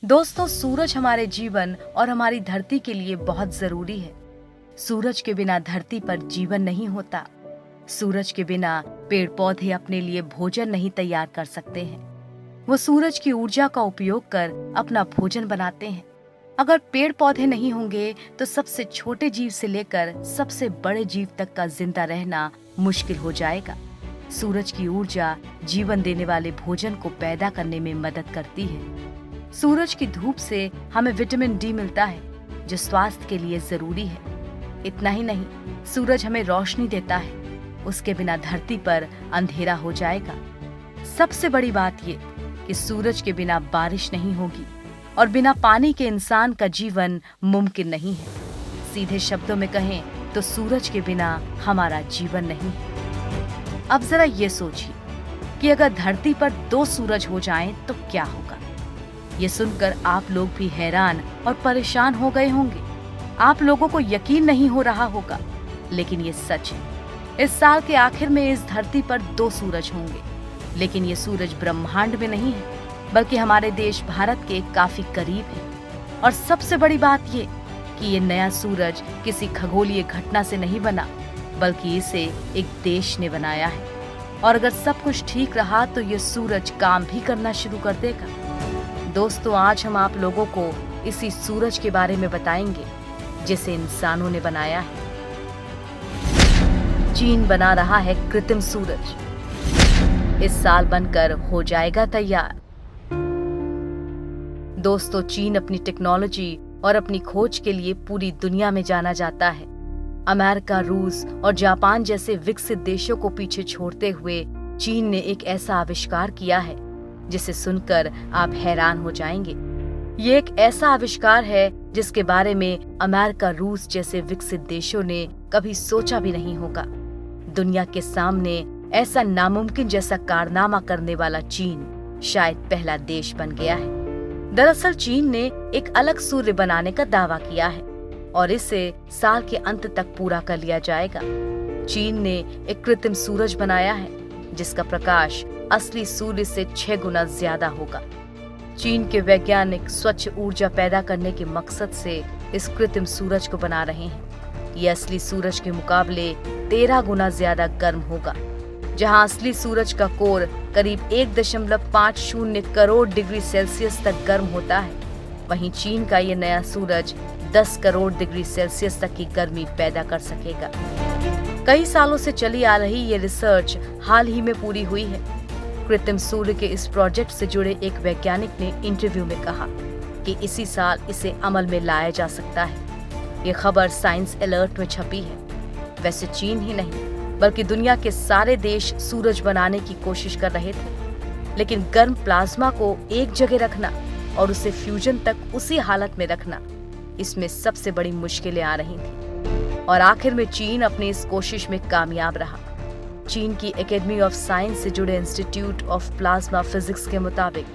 दोस्तों, सूरज हमारे जीवन और हमारी धरती के लिए बहुत जरूरी है। सूरज के बिना धरती पर जीवन नहीं होता। सूरज के बिना पेड़ पौधे अपने लिए भोजन नहीं तैयार कर सकते हैं। वो सूरज की ऊर्जा का उपयोग कर अपना भोजन बनाते हैं। अगर पेड़ पौधे नहीं होंगे तो सबसे छोटे जीव से लेकर सबसे बड़े जीव तक का जिंदा रहना मुश्किल हो जाएगा। सूरज की ऊर्जा जीवन देने वाले भोजन को पैदा करने में मदद करती है। सूरज की धूप से हमें विटामिन डी मिलता है, जो स्वास्थ्य के लिए जरूरी है। इतना ही नहीं, सूरज हमें रोशनी देता है। उसके बिना धरती पर अंधेरा हो जाएगा। सबसे बड़ी बात ये कि सूरज के बिना बारिश नहीं होगी और बिना पानी के इंसान का जीवन मुमकिन नहीं है। सीधे शब्दों में कहें तो सूरज के बिना हमारा जीवन नहीं है। अब जरा ये सोचिए कि अगर धरती पर 2 सूरज हो जाएं तो क्या होगा। ये सुनकर आप लोग भी हैरान और परेशान हो गए होंगे। आप लोगों को यकीन नहीं हो रहा होगा, लेकिन ये सच है। इस साल के आखिर में इस धरती पर 2 सूरज होंगे, लेकिन ये सूरज ब्रह्मांड में नहीं है, बल्कि हमारे देश भारत के काफी करीब है। और सबसे बड़ी बात ये कि ये नया सूरज किसी खगोलीय घटना से नहीं बना, बल्कि इसे एक देश ने बनाया है। और अगर सब कुछ ठीक रहा तो ये सूरज काम भी करना शुरू कर देगा। दोस्तों, आज हम आप लोगों को इसी सूरज के बारे में बताएंगे जिसे इंसानों ने बनाया है। चीन बना रहा है कृत्रिम सूरज। इस साल बनकर हो जाएगा तैयार। दोस्तों, चीन अपनी टेक्नोलॉजी और अपनी खोज के लिए पूरी दुनिया में जाना जाता है। अमेरिका, रूस और जापान जैसे विकसित देशों को पीछे छोड़ते हुए चीन ने एक ऐसा आविष्कार किया है जिसे सुनकर आप हैरान हो जाएंगे। ये एक ऐसा आविष्कार है जिसके बारे में अमेरिका, रूस जैसे विकसित देशों ने कभी सोचा भी नहीं होगा। दुनिया के सामने ऐसा नामुमकिन जैसा कारनामा करने वाला चीन शायद पहला देश बन गया है। दरअसल चीन ने एक अलग सूर्य बनाने का दावा किया है और इसे साल के अंत तक पूरा कर लिया जाएगा। चीन ने एक कृत्रिम सूरज बनाया है जिसका प्रकाश असली सूर्य से 6 गुना ज्यादा होगा। चीन के वैज्ञानिक स्वच्छ ऊर्जा पैदा करने के मकसद से इस कृत्रिम सूरज को बना रहे हैं। ये असली सूरज के मुकाबले 13 गुना ज्यादा गर्म होगा। जहां असली सूरज का कोर करीब 1.50 करोड़ डिग्री सेल्सियस तक गर्म होता है, वहीं चीन का ये नया सूरज 10 करोड़ डिग्री सेल्सियस तक की गर्मी पैदा कर सकेगा। कई सालों से चली आ रही ये रिसर्च हाल ही में पूरी हुई है। कृत्रिम सूर्य के इस प्रोजेक्ट से जुड़े एक वैज्ञानिक ने इंटरव्यू में कहा कि इसी साल इसे अमल में लाया जा सकता है। ये खबर साइंस अलर्ट में छपी है। वैसे चीन ही नहीं, बल्कि दुनिया के सारे देश सूरज बनाने की कोशिश कर रहे थे, लेकिन गर्म प्लाज्मा को एक जगह रखना और उसे फ्यूजन तक उसी हालत में रखना, इसमें सबसे बड़ी मुश्किलें आ रही थी। और आखिर में चीन अपनी इस कोशिश में कामयाब रहा। चीन की एकेडमी ऑफ साइंस से जुड़े इंस्टीट्यूट ऑफ प्लाज्मा फिजिक्स के मुताबिक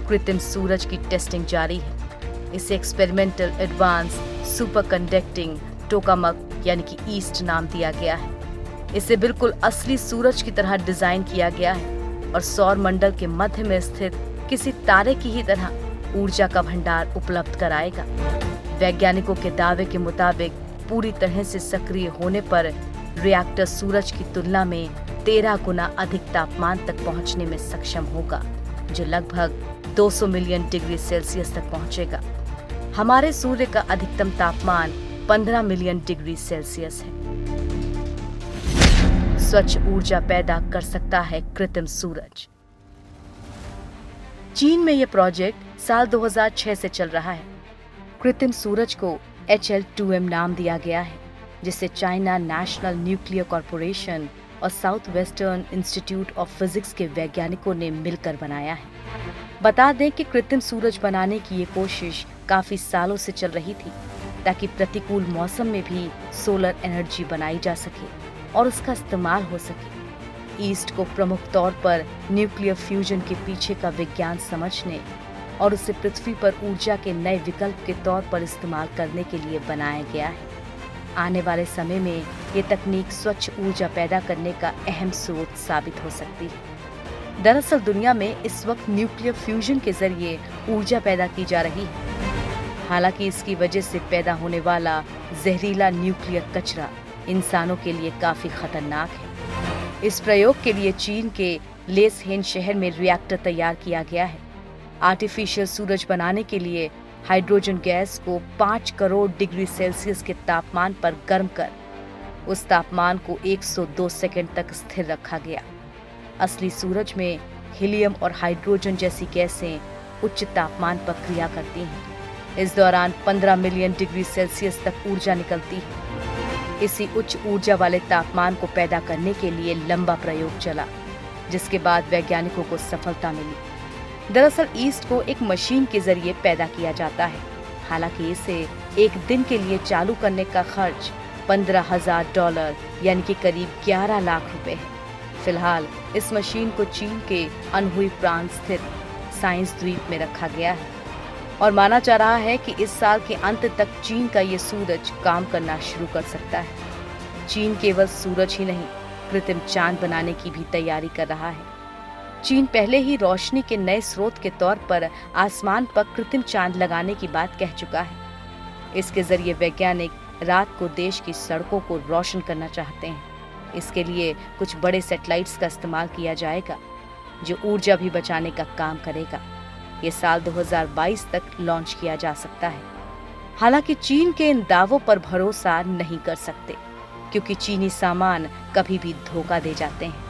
कृत्रिम सूरज की टेस्टिंग जारी है। इसे experimental advance super conducting tokamak यानी कि ईस्ट नाम दिया गया है। इसे बिल्कुल असली सूरज की तरह डिजाइन किया गया है और सौर मंडल के मध्य में स्थित किसी तारे की ही तरह ऊर्जा का भंडार उपलब्ध कराएगा। वैज्ञानिकों के दावे के मुताबिक पूरी तरह से सक्रिय होने पर रिएक्टर सूरज की तुलना में 13 गुना अधिक तापमान तक पहुंचने में सक्षम होगा, जो लगभग 200 मिलियन डिग्री सेल्सियस तक पहुंचेगा। हमारे सूर्य का अधिकतम तापमान 15 मिलियन डिग्री सेल्सियस है। स्वच्छ ऊर्जा पैदा कर सकता है कृत्रिम सूरज। चीन में यह प्रोजेक्ट साल 2006 से चल रहा है। कृत्रिम सूरज को HL2M नाम दिया गया है, जिसे चाइना नेशनल न्यूक्लियर कॉर्पोरेशन और south western institute of physics के वैज्ञानिकों ने मिलकर बनाया है। बता दें कि कृत्रिम सूरज बनाने की ये कोशिश काफी सालों से चल रही थी, ताकि प्रतिकूल मौसम में भी सोलर एनर्जी बनाई जा सके और उसका इस्तेमाल हो सके। ईस्ट को प्रमुख तौर पर न्यूक्लियर फ्यूजन के पीछे का विज्ञान समझने और उसे पृथ्वी पर ऊर्जा के नए विकल्प के तौर पर इस्तेमाल करने के लिए बनाया गया है। आने वाले समय में ये तकनीक स्वच्छ ऊर्जा पैदा करने का अहम स्रोत साबित हो सकती है। दरअसल दुनिया में इस वक्त न्यूक्लियर फ्यूजन के जरिए ऊर्जा पैदा की जा रही है। हालांकि इसकी वजह से पैदा होने वाला जहरीला न्यूक्लियर कचरा इंसानों के लिए काफी खतरनाक है। इस प्रयोग के लिए चीन के लेसहेन शहर में रिएक्टर तैयार किया गया है। आर्टिफिशियल सूरज बनाने के लिए हाइड्रोजन गैस को 5 करोड़ डिग्री सेल्सियस के तापमान पर गर्म कर उस तापमान को 102 सेकंड तक स्थिर रखा गया। असली सूरज में हीलियम और हाइड्रोजन जैसी गैसें उच्च तापमान पर क्रिया करती हैं। इस दौरान 15 मिलियन डिग्री सेल्सियस तक ऊर्जा निकलती है। इसी उच्च ऊर्जा वाले तापमान को पैदा करने के लिए लंबा प्रयोग चला, जिसके बाद वैज्ञानिकों को सफलता मिली। दरअसल ईस्ट को एक मशीन के जरिए पैदा किया जाता है। हालांकि इसे एक दिन के लिए चालू करने का खर्च $15,000 यानी कि करीब 11 लाख रुपए है। फिलहाल इस मशीन को चीन के अनहुई प्रांत स्थित साइंस द्वीप में रखा गया है और माना जा रहा है कि इस साल के अंत तक चीन का ये सूरज काम करना शुरू कर सकता है। चीन केवल सूरज ही नहीं, कृत्रिम चांद बनाने की भी तैयारी कर रहा है। चीन पहले ही रोशनी के नए स्रोत के तौर पर आसमान पर कृत्रिम चांद लगाने की बात कह चुका है। इसके जरिए वैज्ञानिक रात को देश की सड़कों को रोशन करना चाहते हैं। इसके लिए कुछ बड़े सैटेलाइट्स का इस्तेमाल किया जाएगा जो ऊर्जा भी बचाने का काम करेगा। ये साल 2022 तक लॉन्च किया जा सकता है। हालांकि चीन के इन दावों पर भरोसा नहीं कर सकते, क्योंकि चीनी सामान कभी भी धोखा दे जाते हैं।